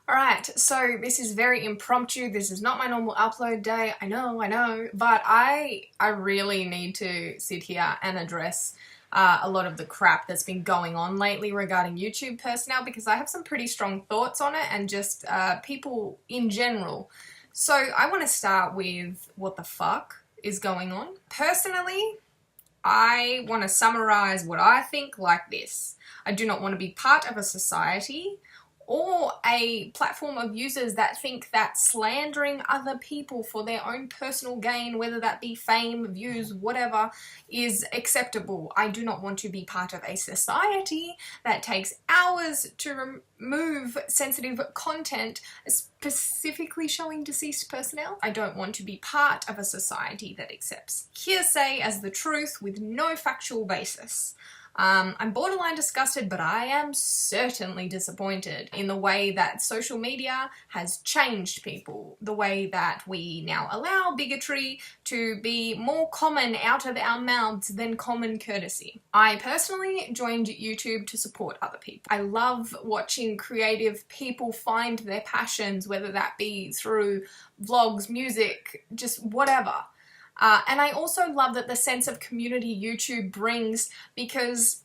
Alright, so this is very impromptu. This is not my normal upload day. I know, but I really need to sit here and address a lot of the crap that's been going on lately regarding YouTube personnel, because I have some pretty strong thoughts on it and just people in general. So I want to start with what the fuck is going on. Personally, I want to summarize what I think like this. I do not want to be part of a society or a platform of users that think that slandering other people for their own personal gain, whether that be fame, views, whatever, is acceptable. I do not want to be part of a society that takes hours to remove sensitive content, specifically showing deceased personnel. I don't want to be part of a society that accepts hearsay as the truth with no factual basis. I'm borderline disgusted, but I am certainly disappointed in the way that social media has changed people, the way that we now allow bigotry to be more common out of our mouths than common courtesy. I personally joined YouTube to support other people. I love watching creative people find their passions, whether that be through vlogs, music, just whatever. And I also love that the sense of community YouTube brings, because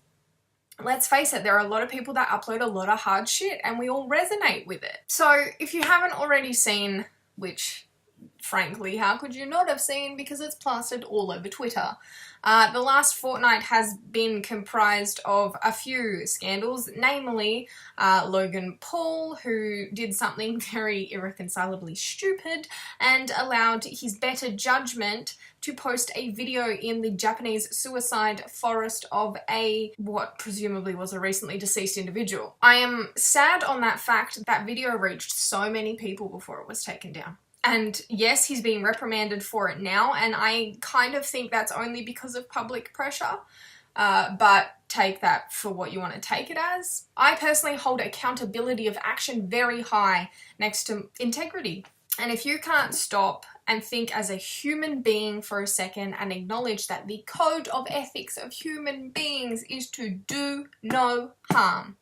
let's face it, there are a lot of people that upload a lot of hard shit and we all resonate with it. So if you haven't already seen, which frankly, how could you not have seen, because it's plastered all over Twitter, the last fortnight has been comprised of a few scandals, namely Logan Paul, who did something very irreconcilably stupid and allowed his better judgment to post a video in the Japanese suicide forest of what presumably was a recently deceased individual. I am sad on that fact that video reached so many people before it was taken down. And yes, he's being reprimanded for it now, and I kind of think that's only because of public pressure, but take that for what you want to take it as. I personally hold accountability of action very high next to integrity. And if you can't stop and think as a human being for a second and acknowledge that the code of ethics of human beings is to do no harm,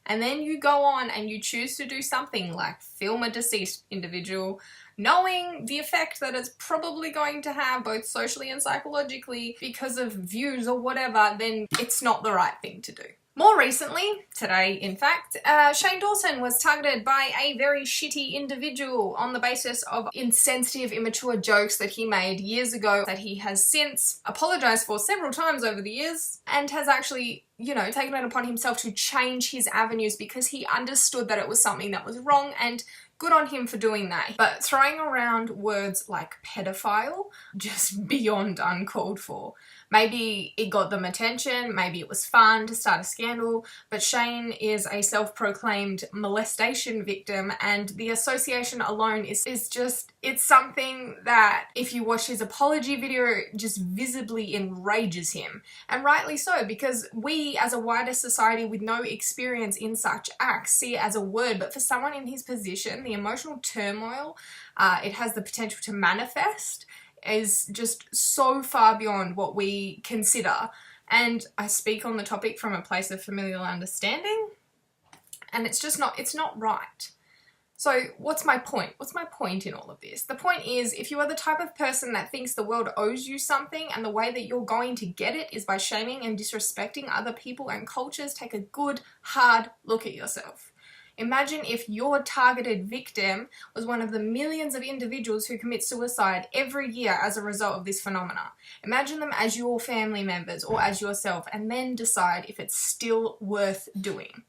and then you go on and you choose to do something like film a deceased individual, knowing the effect that it's probably going to have both socially and psychologically because of views or whatever, then it's not the right thing to do. More recently, today in fact, Shane Dawson was targeted by a very shitty individual on the basis of insensitive, immature jokes that he made years ago that he has since apologised for several times over the years and has actually, taken it upon himself to change his avenues because he understood that it was something that was wrong, and good on him for doing that. But throwing around words like pedophile, just beyond uncalled for. Maybe it got them attention, maybe it was fun to start a scandal, but Shane is a self-proclaimed molestation victim, and the association alone is just, it's something that if you watch his apology video, just visibly enrages him. And rightly so, because we as a wider society with no experience in such acts see it as a word, but for someone in his position, the emotional turmoil it has the potential to manifest is just so far beyond what we consider. And I speak on the topic from a place of familial understanding, and it's not right. So what's my point? What's my point in all of this? The point is, if you are the type of person that thinks the world owes you something and the way that you're going to get it is by shaming and disrespecting other people and cultures, take a good, hard look at yourself. Imagine if your targeted victim was one of the millions of individuals who commit suicide every year as a result of this phenomena. Imagine them as your family members or as yourself, and then decide if it's still worth doing.